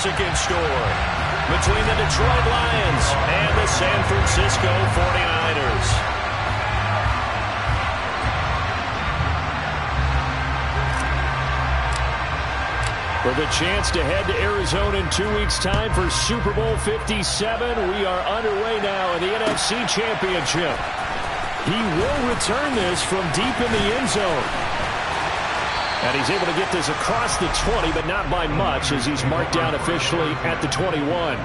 Mexican store between the Detroit Lions and the San Francisco 49ers. For the chance to head to Arizona in 2 weeks' time for Super Bowl 57, we are underway now in the NFC Championship. He will return this from deep in the end zone. And he's able to get this across the 20, but not by much, as he's marked down officially at the 21.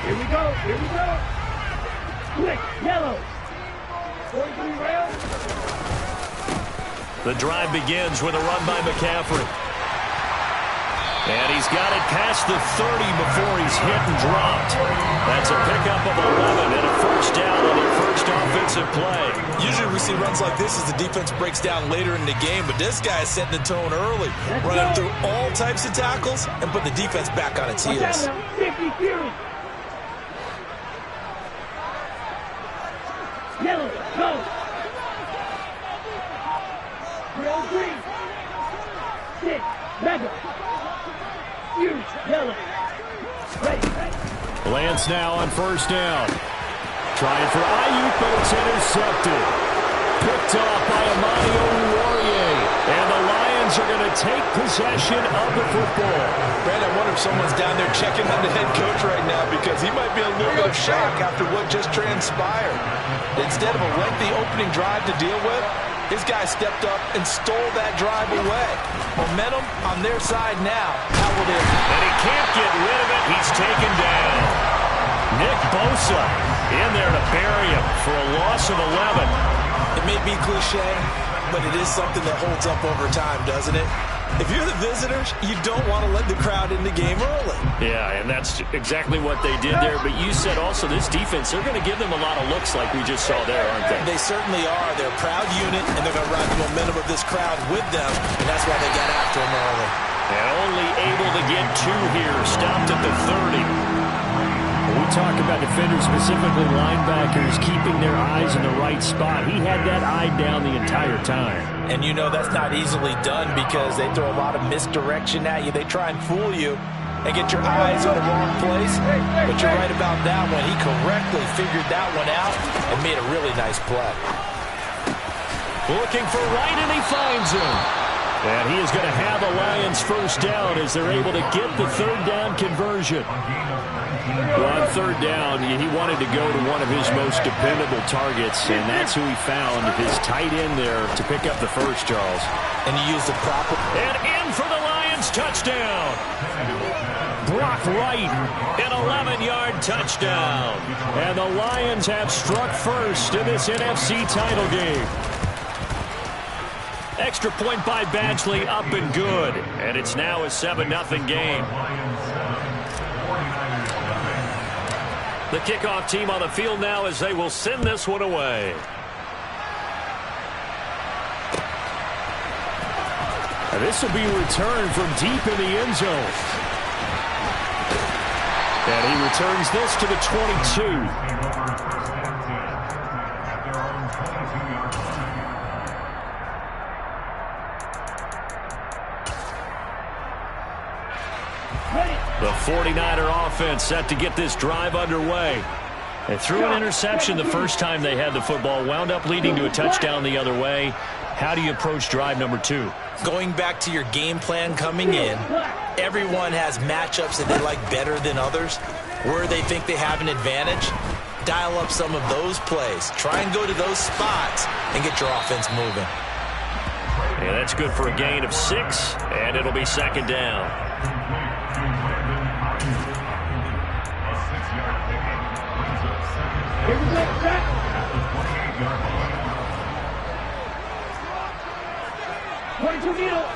Here we go, here we go. Quick, yellow. 43 rounds. The drive begins with a run by McCaffrey. And he's got it past the 30 before he's hit and dropped. That's a pickup of 11 and a first down on their first offensive play. Usually we see runs like this as the defense breaks down later in the game, but this guy is setting the tone early, running through all types of tackles and put the defense back on its heels. 50 Fury. Yellow, go. Real green. 6, mega. Huge, yellow. Ready. Lance now on first down. Trying for Ayuk, but it's intercepted. Picked off by Amani Oruwariye. And the Lions are going to take possession of the football. Brad, I wonder if someone's down there checking on the head coach right now, because he might be a little bit of shock after what just transpired. Instead of a lengthy opening drive to deal with, his guy stepped up and stole that drive away. Momentum on their side now. How will they? And he can't get rid of it. He's taken down. Nick Bosa in there to bury him for a loss of 11. It may be cliche, but it is something that holds up over time, doesn't it? If you're the visitors, you don't want to let the crowd in the game early. Yeah, and that's exactly what they did there. But you said also this defense, they're going to give them a lot of looks like we just saw there, aren't they? They certainly are. They're a proud unit, and they're going to ride the momentum of this crowd with them, and that's why they got after him early. And only able to get 2 here, stopped at the 30. When we talk about defenders, specifically linebackers, keeping their eyes in the right spot, he had that eye down the entire time. And you know that's not easily done, because they throw a lot of misdirection at you. They try and fool you and get your eyes in the wrong place. But you're right about that one. He correctly figured that one out and made a really nice play. Looking for right, and he finds him. And he is going to have a Lions first down as they're able to get the third down conversion. Well, on third down, he wanted to go to one of his most dependable targets, and that's who he found, his tight end there, to pick up the first, Charles. And he used the proper... And in for the Lions, touchdown. Brock Wright, an 11-yard touchdown. And the Lions have struck first in this NFC title game. Extra point by Badgley, up and good. And it's now a 7-0 game. The kickoff team on the field now as they will send this one away. And this will be returned from deep in the end zone. And he returns this to the 22. The 49er offense set to get this drive underway. They threw an interception the first time they had the football, wound up leading to a touchdown the other way. How do you approach drive number 2? Going back to your game plan coming in, everyone has matchups that they like better than others. Where they think they have an advantage, dial up some of those plays. Try and go to those spots and get your offense moving. Yeah, that's good for a gain of 6, and it'll be second down. Here we go, Jack. 22 needle.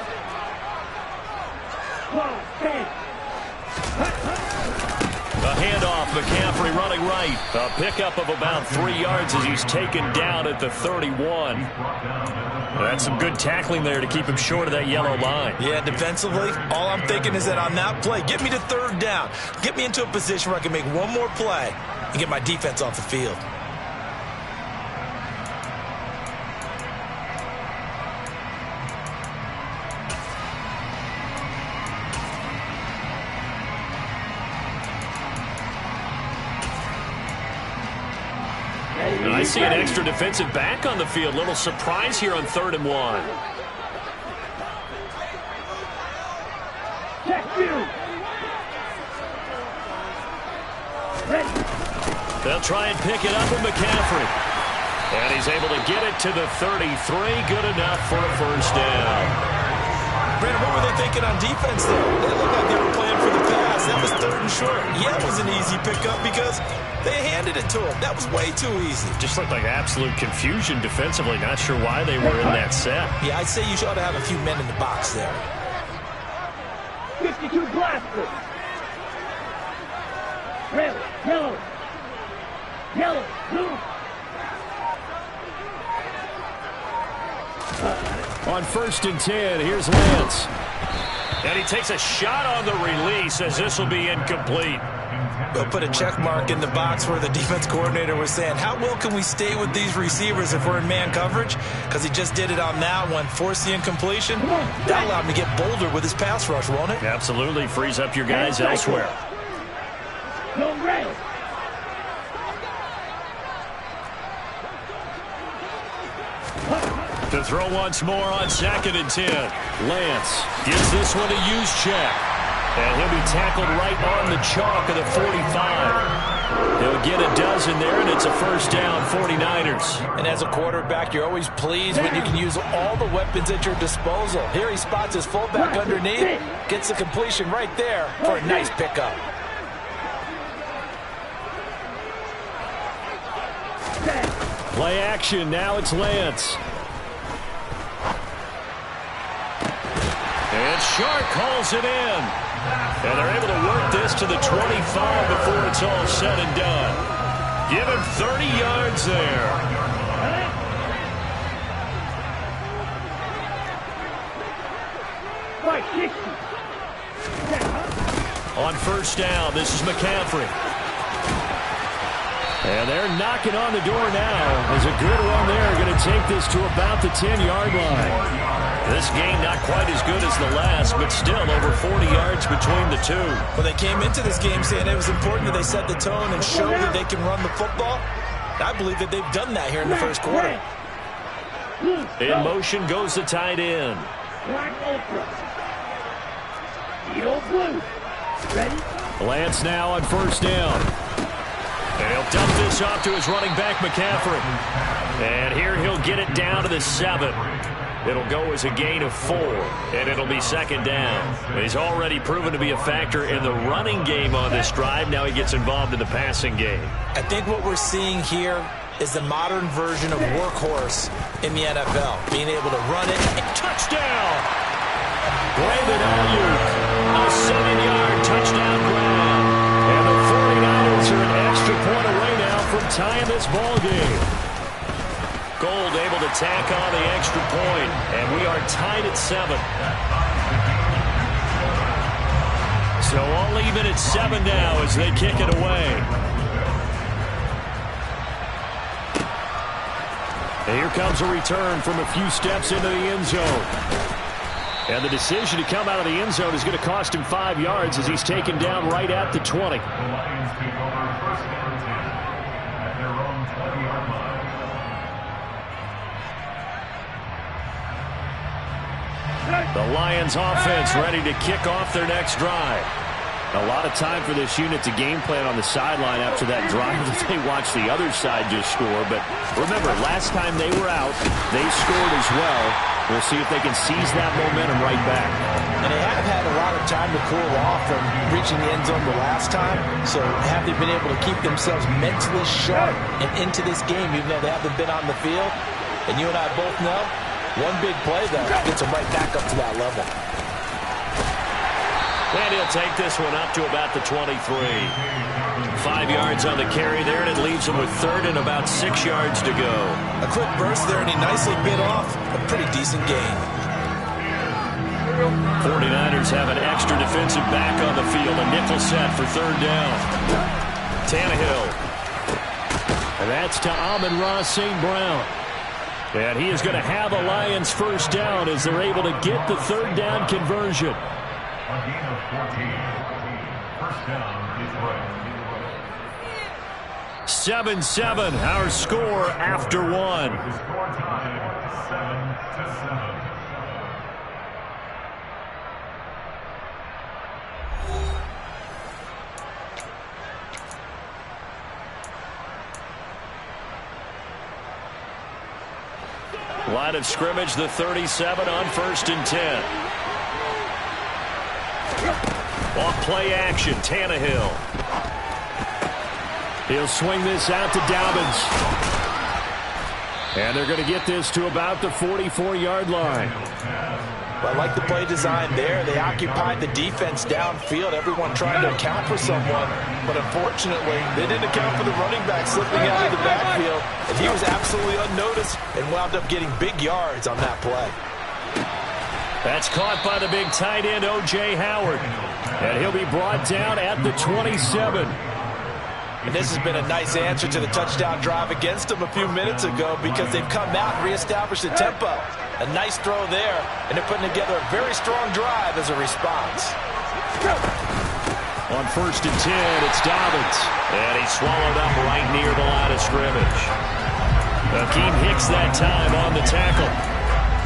12, 10. A handoff, McCaffrey McCaffrey running right. A pickup of about 3 yards as he's taken down at the 31. That's some good tackling there to keep him short of that yellow line. Yeah, defensively, all I'm thinking is that on that play, get me to third down. Get me into a position where I can make one more play and get my defense off the field. And I see an extra defensive back on the field. Little surprise here on 3rd and 1. Check you. Ready. They'll try and pick it up with McCaffrey. And he's able to get it to the 33. Good enough for a first down. Brandon, what were they thinking on defense there? They looked like they were playing for the pass. That was 3rd and short. Yeah, it was an easy pickup because they handed it to him. That was way too easy. Just looked like absolute confusion defensively. Not sure why they were in that set. Yeah, I'd say you ought to have a few men in the box there. 52 blaster. Red, yellow. Yellow, blue. On 1st and 10, here's Lance. And he takes a shot on the release as this will be incomplete. They'll put a check mark in the box where the defense coordinator was saying, how well can we stay with these receivers if we're in man coverage? Because he just did it on that one, forced the incompletion. That allowed him to get bolder with his pass rush, won't it? Absolutely. Frees up your guys elsewhere. No red. To throw once more on 2nd and 10. Lance gives this one a use check. And he'll be tackled right on the chalk of the 45. He'll get a dozen there, and it's a first down, 49ers. And as a quarterback, you're always pleased when you can use all the weapons at your disposal. Here he spots his fullback underneath, gets the completion right there for a nice pickup. Play action, now it's Lance. And Shark calls it in. And they're able to work this to the 25 before it's all said and done. Give him 30 yards there. On 1st down, this is McCaffrey. And they're knocking on the door now. There's a good run there. Going to take this to about the 10-yard line. This game not quite as good as the last, but still over 40 yards between the two. Well, they came into this game saying it was important that they set the tone and show that they can run the football. I believe that they've done that here in the 1st quarter. In motion goes the tight end. Black Ultra. Yellow blue. Ready? Lance now on 1st down. And he'll dump this off to his running back, McCaffrey. And here he'll get it down to the 7. It'll go as a gain of 4, and it'll be 2nd down. He's already proven to be a factor in the running game on this drive. Now he gets involved in the passing game. I think what we're seeing here is the modern version of workhorse in the NFL. Being able to run it. Touchdown! Brandon Ayuk, a 7-yard touchdown grab. And the 49ers are an extra point away now from tying this ball game. Gold able to tack on the extra point, and we are tied at 7. So all even at 7 now as they kick it away. And here comes a return from a few steps into the end zone. And the decision to come out of the end zone is going to cost him 5 yards as he's taken down right at the 20. The Lions offense ready to kick off their next drive. A lot of time for this unit to game plan on the sideline after that drive that they watched the other side just score. But remember, last time they were out, they scored as well. We'll see if they can seize that momentum right back. And they have had a lot of time to cool off from reaching the end zone the last time. So have they been able to keep themselves mentally sharp and into this game, even though they haven't been on the field? And you and I both know, one big play, though, gets them right back up to that level. And he'll take this one up to about the 23. 5 yards on the carry there, and it leaves him with third and about 6 yards to go. A quick burst there, and he nicely bit off a pretty decent gain. 49ers have an extra defensive back on the field, a nickel set for third down. Tannehill. And that's to Amon-Ra St. Brown. And he is going to have a Lions first down as they're able to get the third down conversion. A gain of 14. First down is right. 7-7, our score after one. The score tied 7-7. Line of scrimmage, the 37 on 1st and 10. Off play action, Tannehill. He'll swing this out to Dobbins. And they're going to get this to about the 44-yard line. Well, I like the play design there. They occupied the defense downfield, everyone trying to account for someone. But unfortunately, they didn't account for the running back slipping out of the backfield. And he was absolutely unnoticed and wound up getting big yards on that play. That's caught by the big tight end, O.J. Howard. And he'll be brought down at the 27. And this has been a nice answer to the touchdown drive against them a few minutes ago because they've come out and reestablished the tempo. A nice throw there, and they're putting together a very strong drive as a response. On 1st and 10, it's Dobbins. And he's swallowed up right near the line of scrimmage. Akeem Hicks that time on the tackle.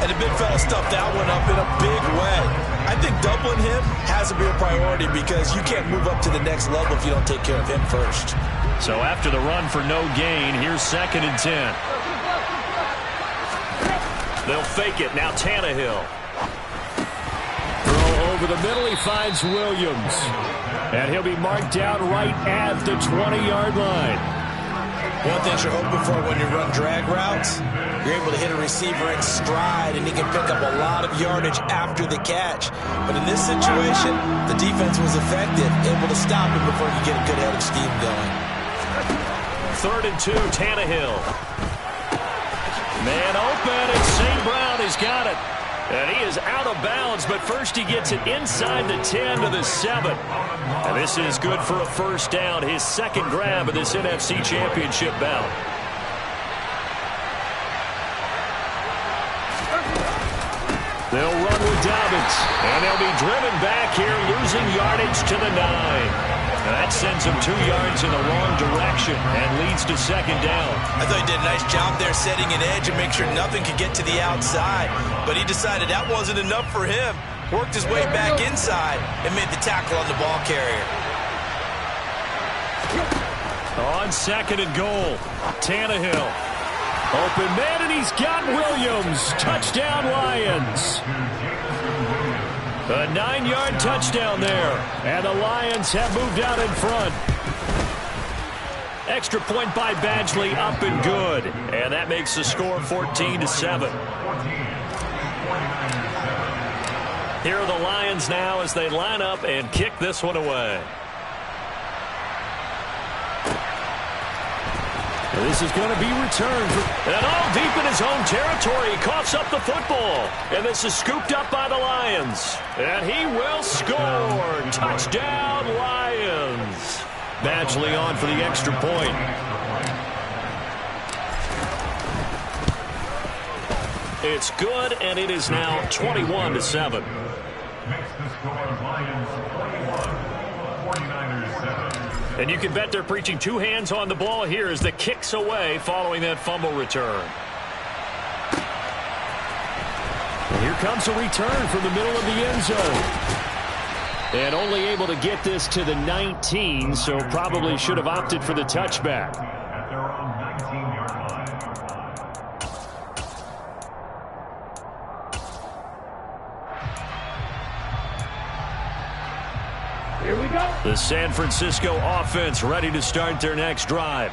And the big fella stuffed that one up in a big way. I think doubling him has to be a priority because you can't move up to the next level if you don't take care of him first. So after the run for no gain, here's 2nd and 10. They'll fake it. Now Tannehill. Throw over the middle. He finds Williams. And he'll be marked down right at the 20-yard line. One thing you're hoping for when you run drag routes, you're able to hit a receiver in stride, and he can pick up a lot of yardage after the catch. But in this situation, the defense was effective, able to stop him before you get a good head of steam going. 3rd and 2, Tannehill. Man open, and St. Brown has got it. And he is out of bounds, but first he gets it inside the 10 to the 7. And this is good for a first down, his second grab of this NFC Championship bout. They'll run with Dobbins, and they'll be driven back here, losing yardage to the 9. And that sends him 2 yards in the wrong direction and leads to second down. I thought he did a nice job there setting an edge and make sure nothing could get to the outside. But he decided that wasn't enough for him. Worked his way back inside and made the tackle on the ball carrier. On 2nd and goal, Tannehill. Open man, and he's got Williams. Touchdown, Lions. A 9-yard touchdown there. And the Lions have moved out in front. Extra point by Badgley, up and good. And that makes the score 14-7. Here are the Lions now as they line up and kick this one away. This is going to be returned. And all deep in his own territory. He coughs up the football. And this is scooped up by the Lions. And he will score. Touchdown, Lions. Badgley on for the extra point. It's good, and it is now 21-7. Makes the score Lions 21, 49ers 7. And you can bet they're preaching 2 hands on the ball here as the kick's away following that fumble return. And here comes a return from the middle of the end zone. And only able to get this to the 19, so probably should have opted for the touchback. At their own 19-yard line. Here we go. The San Francisco offense ready to start their next drive.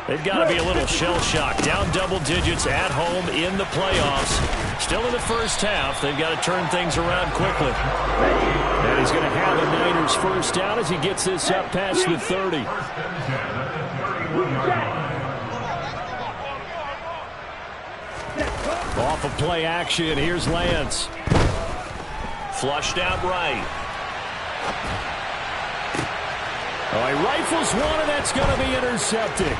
They've got to be a little shell-shocked. Down double digits at home in the playoffs. Still in the first half. They've got to turn things around quickly. And he's going to have a Niners first down as he gets this up past the 30. Off of play action, here's Lance. Flushed out right. Oh, he rifles one, and that's going to be intercepted.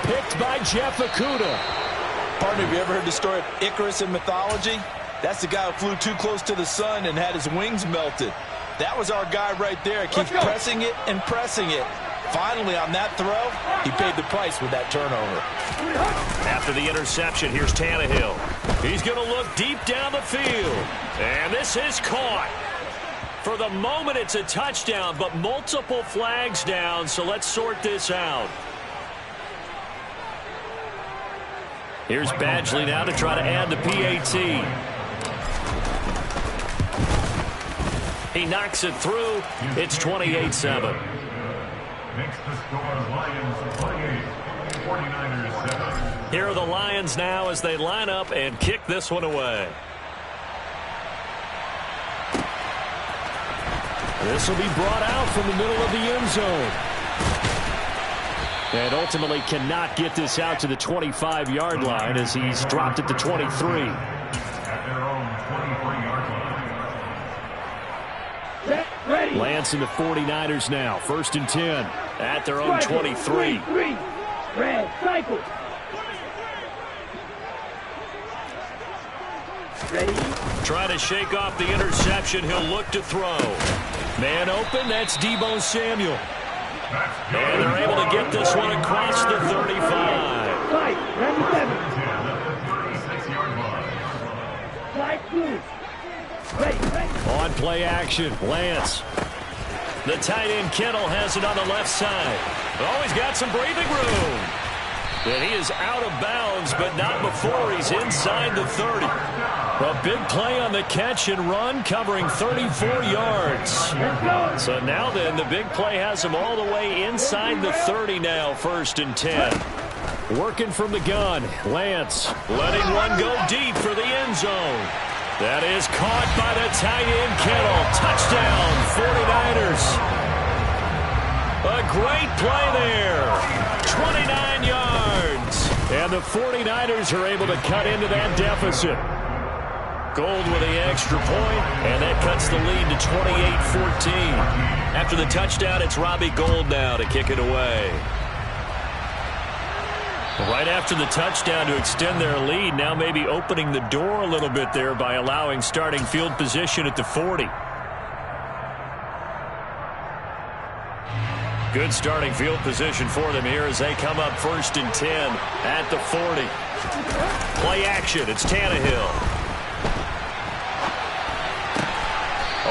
Picked by Jeff Okudah. Partner, have you ever heard the story of Icarus in mythology? That's the guy who flew too close to the sun and had his wings melted. That was our guy right there. Keeps pressing it and pressing it. Finally, on that throw, he paid the price with that turnover. After the interception, here's Tannehill. He's going to look deep down the field. And this is caught. For the moment, it's a touchdown, but multiple flags down, so let's sort this out. Here's Badgley now to try to add the PAT. He knocks it through. It's 28-7. Makes the score Lions 28, 49ers 7. Here are the Lions now as they line up and kick this one away. This will be brought out from the middle of the end zone. And ultimately cannot get this out to the 25-yard line as he's dropped at the 23. At their own 23-yard line. Ready. Lance and the 49ers now. 1st and 10 at their own 23. Red, cycle. Ready. Trying to shake off the interception. He'll look to throw. Man open. That's Deebo Samuel. And they're able to get this one across the 35. Fight, 97. Slide through. Ready. On play action, Lance. The tight end Kittle has it on the left side. Oh, he's got some breathing room. And he is out of bounds, but not before he's inside the 30. A big play on the catch and run, covering 34 yards. So now then, the big play has him all the way inside the 30 now, 1st and 10. Working from the gun, Lance letting one go deep for the end zone. That is caught by the tight end Kittle. Touchdown, 49ers. A great play there. 29 yards. And the 49ers are able to cut into that deficit. Gold with the extra point, and that cuts the lead to 28-14. After the touchdown, it's Robbie Gould now to kick it away. Right after the touchdown to extend their lead, now maybe opening the door a little bit there by allowing starting field position at the 40. Good starting field position for them here as they come up 1st and 10 at the 40. Play action, it's Tannehill.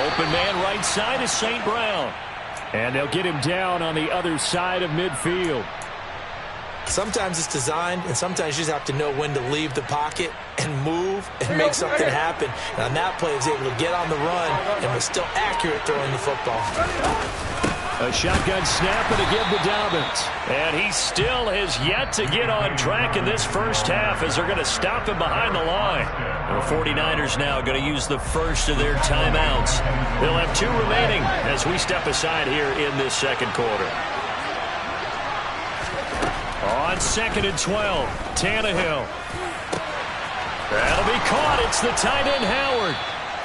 Open man right side is St. Brown. And they'll get him down on the other side of midfield. Sometimes it's designed, and sometimes you just have to know when to leave the pocket and move and make something happen. And on that play, he was able to get on the run and was still accurate throwing the football. A shotgun snap and a give to Dobbins. And he still has yet to get on track in this first half as they're going to stop him behind the line. The 49ers now going to use the first of their timeouts. They'll have 2 remaining as we step aside here in this second quarter. On 2nd and 12, Tannehill. That'll be caught. It's the tight end Howard.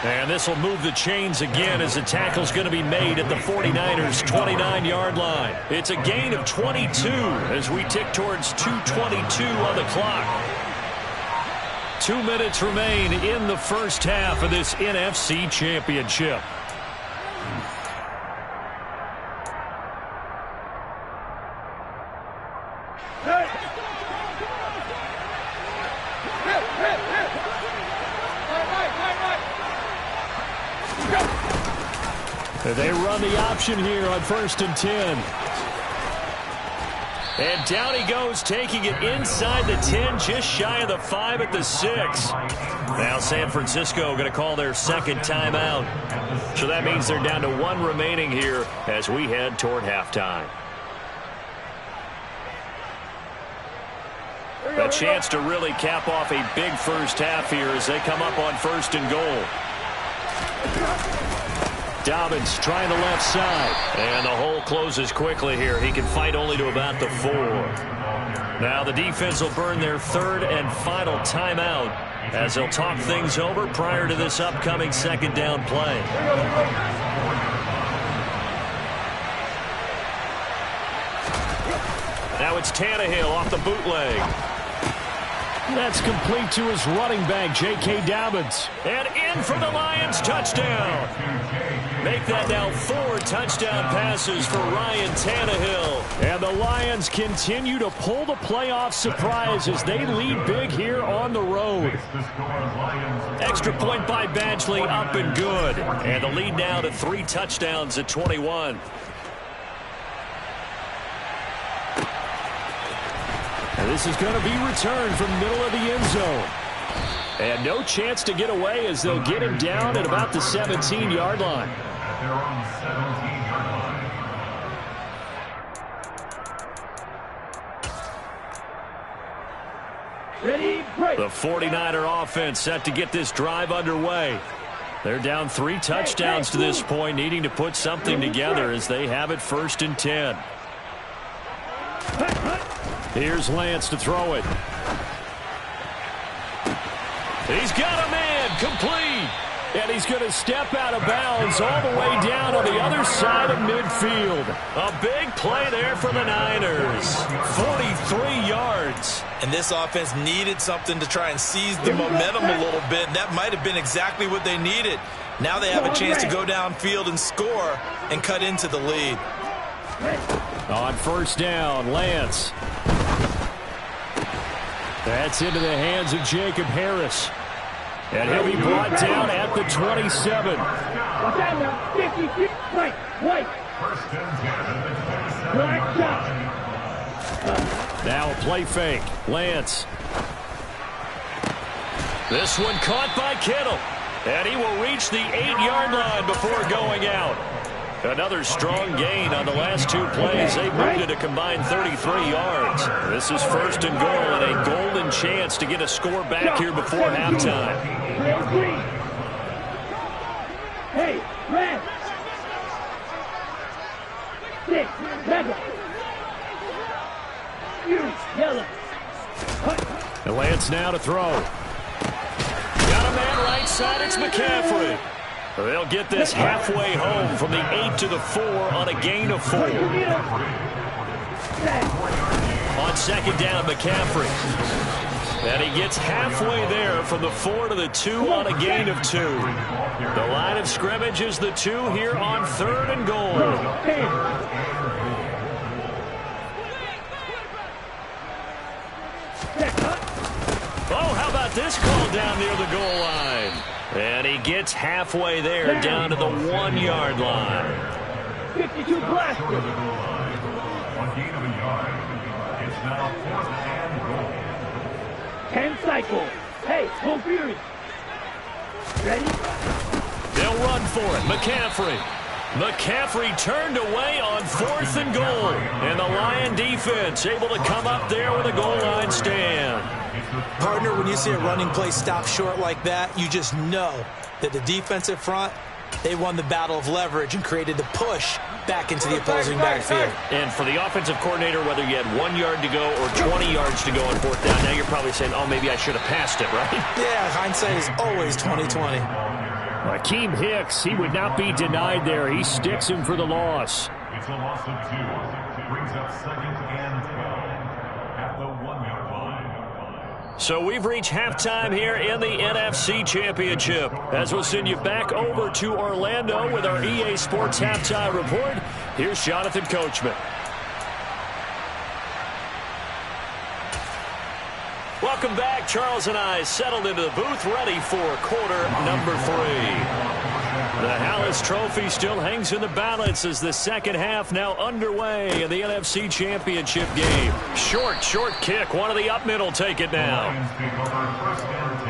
And this will move the chains again as the tackle's going to be made at the 49ers' 29-yard line. It's a gain of 22 as we tick towards 2:22 on the clock. 2 minutes remain in the first half of this NFC Championship. They run the option here on 1st and 10. And down he goes, taking it inside the 10, just shy of the 5 at the 6. Now San Francisco going to call their second timeout. So that means they're down to 1 remaining here as we head toward halftime. A chance to really cap off a big first half here as they come up on 1st and goal. Dobbins trying the left side. And the hole closes quickly here. He can fight only to about the 4. Now the defense will burn their 3rd and final timeout as they'll talk things over prior to this upcoming 2nd down play. Now it's Tannehill off the bootleg. That's complete to his running back, J.K. Dobbins. And in for the Lions, touchdown. Make that now 4 touchdown passes for Ryan Tannehill. And the Lions continue to pull the playoff surprise as they lead big here on the road. Extra point by Badgley, up and good. And the lead now to 3 touchdowns at 21. And this is going to be returned from the middle of the end zone. And no chance to get away as they'll get him down at about the 17-yard line. They're on the 17-yard line. Ready, break. The 49er offense set to get this drive underway. They're down 3 touchdowns to this point, needing to put something together as they have it 1st and 10. Here's Lance to throw it. He's got a man, complete. And he's going to step out of bounds all the way down on the other side of midfield. A big play there for the Niners. 43 yards. And this offense needed something to try and seize the momentum a little bit. And that might have been exactly what they needed. Now they have a chance to go downfield and score and cut into the lead. On 1st down, Lance. That's into the hands of Jacob Harris. And he'll be brought down at the 27. Watch out now. 50 feet. Right. White. Black shot. Now a play fake. Lance. This one caught by Kittle. And he will reach the 8-yard line before going out. Another strong gain on the last 2 plays. They moved it a combined 33 yards. This is 1st and goal and a golden chance to get a score back here before halftime. Hey, red. 6, 7. Yellow. And Lance now to throw. Got a man right side. It's McCaffrey. They'll get this halfway home from the 8 to the 4 on a gain of 4. On 2nd down, McCaffrey. And he gets halfway there from the 4 to the 2 on a gain of 2. The line of scrimmage is the 2 here on 3rd and goal. Oh, how about this call down near the goal line? And he gets halfway there down to the 1-yard line. 52 blaster. On gain of a yard. It's now 4th and goal. 10 cycle. Hey, go Fury. Ready? They'll run for it. McCaffrey turned away on 4th and goal. And the Lion defense able to come up there with a goal line stand. Partner, when you see a running play stop short like that, you just know that the defensive front, they won the battle of leverage and created the push back into the opposing backfield. And for the offensive coordinator, whether you had 1 yard to go or 20 yards to go on 4th down, now you're probably saying, oh, maybe I should have passed it, right? Yeah, hindsight is always 20/20. Akeem Hicks, he would not be denied there. He sticks him for the loss. It's a loss of 2. Brings up 2nd and 12 at the 1-yard line. So we've reached halftime here in the NFC Championship. As we'll send you back over to Orlando with our EA Sports Halftime Report, here's Jonathan Coachman. Welcome back. Charles and I settled into the booth, ready for quarter number 3. The Hallis Trophy still hangs in the balance as the second half now underway in the NFC Championship game. Short kick. One of the up middle take it now. Lions take over 1st and 10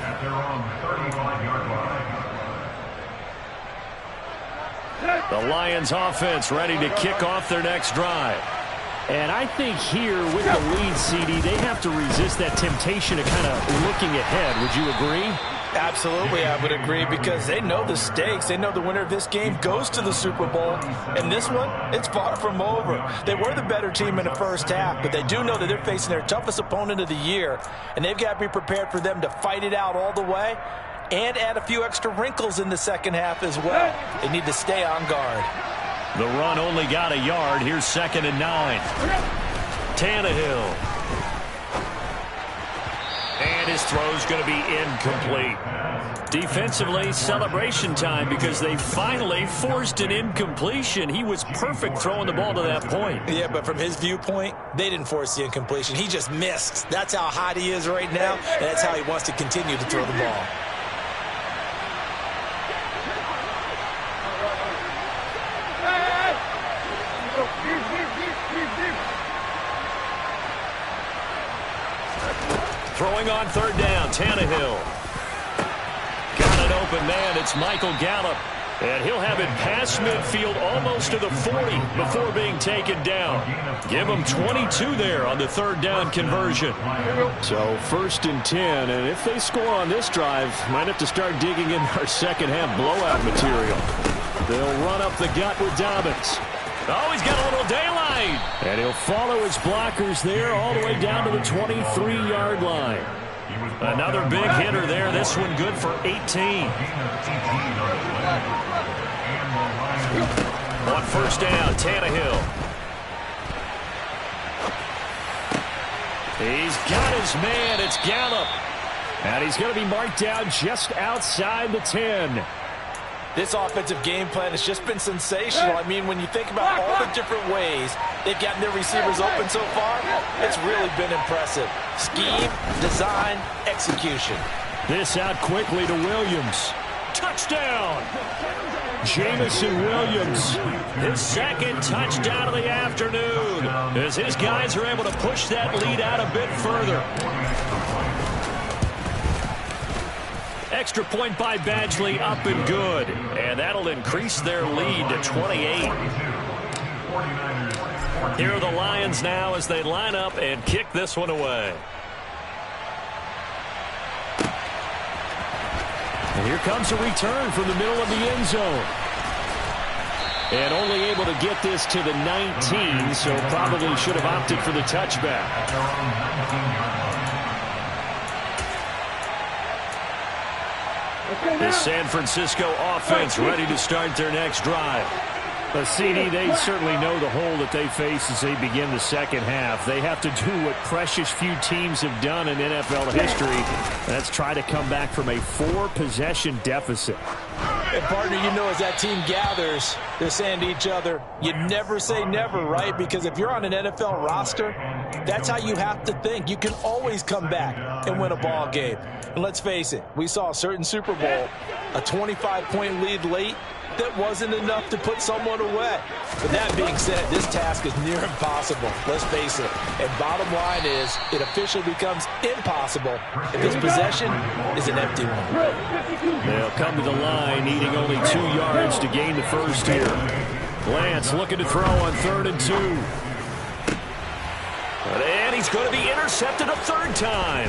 at their own 35-yard line. The Lions offense ready to kick off their next drive. And I think here with the lead, CD, they have to resist that temptation of kind of looking ahead. Would you agree? Absolutely, I would agree, because they know the stakes. They know the winner of this game goes to the Super Bowl. And this one, it's far from over. They were the better team in the first half, but they do know that they're facing their toughest opponent of the year, and they've got to be prepared for them to fight it out all the way and add a few extra wrinkles in the second half as well. They need to stay on guard. The run only got a yard. Here's 2nd and 9. Tannehill. And his throw's going to be incomplete. Defensively, celebration time, because they finally forced an incompletion. He was perfect throwing the ball to that point. Yeah, but from his viewpoint, they didn't force the incompletion. He just missed. That's how hot he is right now, and that's how he wants to continue to throw the ball. Throwing on 3rd down, Tannehill. Got an open man. It's Michael Gallup. And he'll have it past midfield almost to the 40 before being taken down. Give him 22 there on the 3rd down conversion. So 1st and 10. And if they score on this drive, might have to start digging in our second half blowout material. They'll run up the gut with Dobbins. Oh, he's got a little daylight. And he'll follow his blockers there all the way down to the 23-yard line. Another big hitter there. This one good for 18. On 1st down, Tannehill. He's got his man. It's Gallup. And he's going to be marked down just outside the 10. This offensive game plan has just been sensational. I mean, when you think about all the different ways they've gotten their receivers open so far, it's really been impressive. Scheme, design, execution. This out quickly to Williams. Touchdown! Jamison Williams, his 2nd touchdown of the afternoon, as his guys are able to push that lead out a bit further. Extra point by Badgley, up and good. And that'll increase their lead to 28. Here are the Lions now as they line up and kick this one away. And here comes a return from the middle of the end zone. And only able to get this to the 19, so probably should have opted for the touchback. The San Francisco offense ready to start their next drive. But CD, they certainly know the hole that they face as they begin the second half. They have to do what precious few teams have done in NFL history. That's try to come back from a 4-possession deficit. And partner, you know, as that team gathers, they're saying to each other, you never say never, right? Because if you're on an NFL roster, that's how you have to think. You can always come back and win a ball game. And let's face it, we saw a certain Super Bowl, a 25-point lead late, that wasn't enough to put someone away. But that being said, this task is near impossible. Let's face it. And bottom line is, it officially becomes impossible if this possession is an empty one. They'll come to the line, needing only 2 yards to gain the first here. Lance looking to throw on 3rd and 2. And he's going to be intercepted a 3rd time.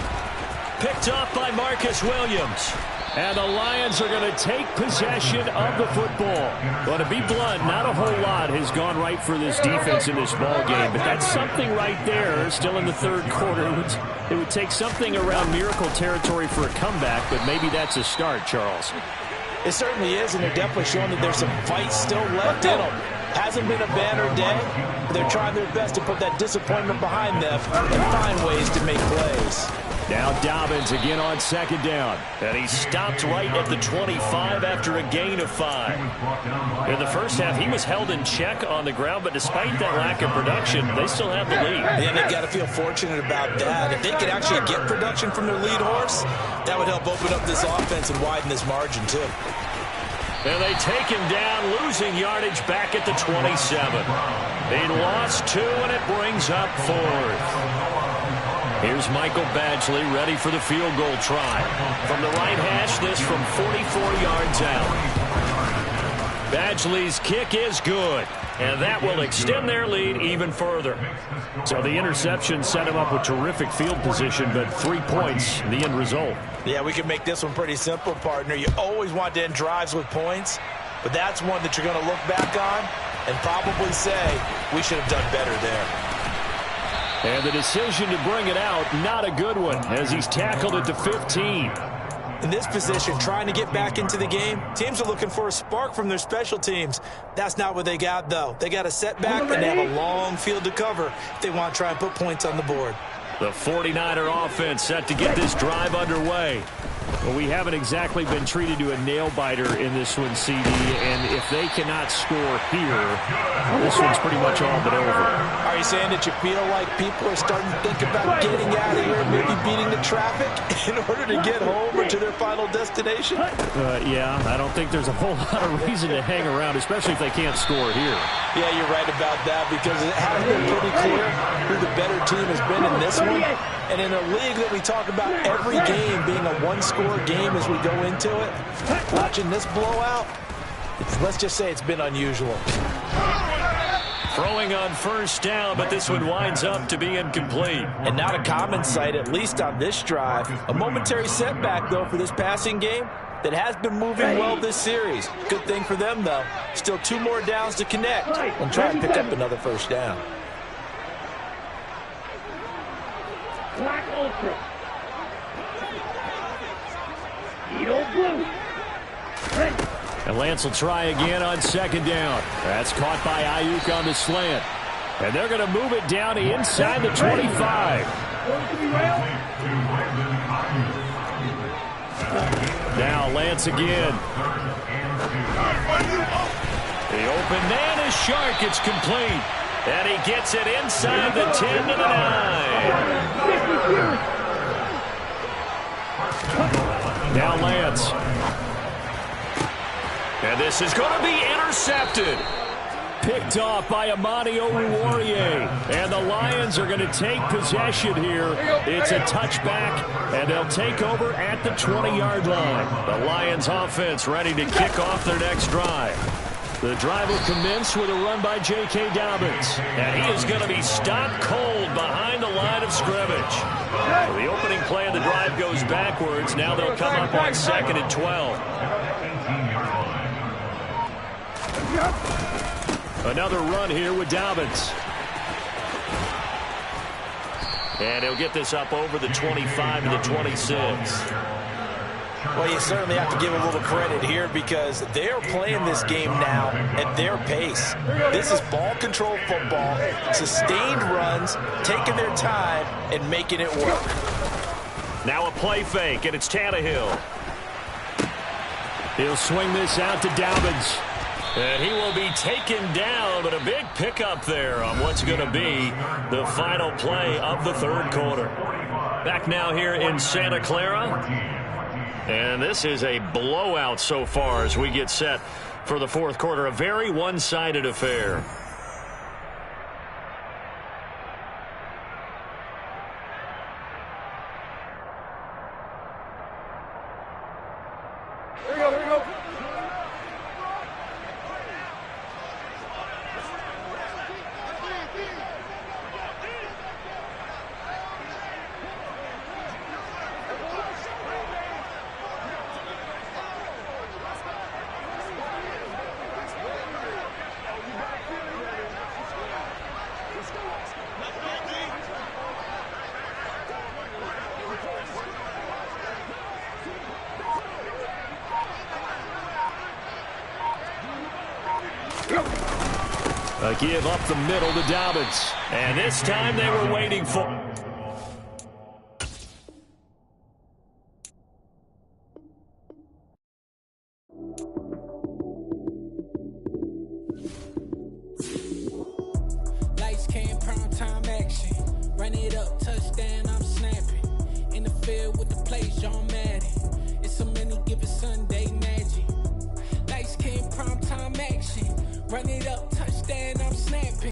Picked up by Marcus Williams. And the Lions are going to take possession of the football. But to be blunt, not a whole lot has gone right for this defense in this ball game. But that's something right there, still in the 3rd quarter. It would take something around miracle territory for a comeback, but maybe that's a start, Charles. It certainly is, and they're definitely showing that there's some fight still left in them. Hasn't been a banner day, but they're trying their best to put that disappointment behind them and find ways to make plays. Now Dobbins again on 2nd down. And he stopped right at the 25 after a gain of 5. In the first half, he was held in check on the ground, but despite that lack of production, they still have the lead. And they've got to feel fortunate about that. If they could actually get production from their lead horse, that would help open up this offense and widen this margin too. And they take him down, losing yardage back at the 27. He lost 2, and it brings up 4th. Here's Michael Badgley ready for the field goal try. From the right hash, this from 44 yards out. Badgley's kick is good. And that will extend their lead even further. So the interception set him up with terrific field position, but 3 points, the end result. Yeah, we can make this one pretty simple, partner. You always want to end drives with points, but that's one that you're going to look back on and probably say, we should have done better there. And the decision to bring it out, not a good one, as he's tackled at the 15. In this position, trying to get back into the game, teams are looking for a spark from their special teams. That's not what they got, though. They got a setback, and they have a long field to cover if they want to try and put points on the board. The 49er offense set to get this drive underway. Well, we haven't exactly been treated to a nail-biter in this one, CD, and if they cannot score here, this one's pretty much all but over. Are you saying that you feel like people are starting to think about getting out of here, maybe beating the traffic in order to get home or to their final destination? Yeah, I don't think there's a whole lot of reason to hang around, especially if they can't score here. Yeah, you're right about that, because it has been pretty clear who the better team has been in this one. And in a league that we talk about every game being a one-score game as we go into it, watching this blowout, let's just say it's been unusual. Throwing on first down, but this one winds up to be incomplete. And not a common sight, at least on this drive. A momentary setback, though, for this passing game that has been moving well this series. Good thing for them, though. Still 2 more downs to connect and try and pick up another first down. Black Ultra. Eagle Blue. Red. And Lance will try again on second down. That's caught by Ayuk on the slant. And they're going to move it down to inside the 25. Now Lance again. The open man is Shark. It's complete. And he gets it inside the 10 to the 9. Now Lance. And this is going to be intercepted. Picked off by Amani Oruwariye. And the Lions are going to take possession here. It's a touchback, and they'll take over at the 20-yard line. The Lions offense ready to kick off their next drive. The drive will commence with a run by J.K. Dobbins. And he is going to be stopped cold behind the line of scrimmage. So the opening play of the drive goes backwards. Now they'll come up on 2nd and 12. Another run here with Dobbins. And he'll get this up over the 25 to the 26. Well, you certainly have to give a little credit here because they're playing this game now at their pace. This is ball control football, sustained runs, taking their time, and making it work. Now a play fake, and it's Tannehill. He'll swing this out to Dobbins. And he will be taken down, but a big pickup there on what's going to be the final play of the third quarter. Back now here in Santa Clara. And this is a blowout so far as we get set for the fourth quarter. A very one-sided affair. Here we go, here we go. A give up the middle to Dobbins. And this time they were waiting for... Lights came, prime time action. Run it up, touchdown, I'm snapping. In the field with the plays, John Madden. It's a many given Sunday magic. Lights came, prime time action. Run it up, touchdown, I'm snapping.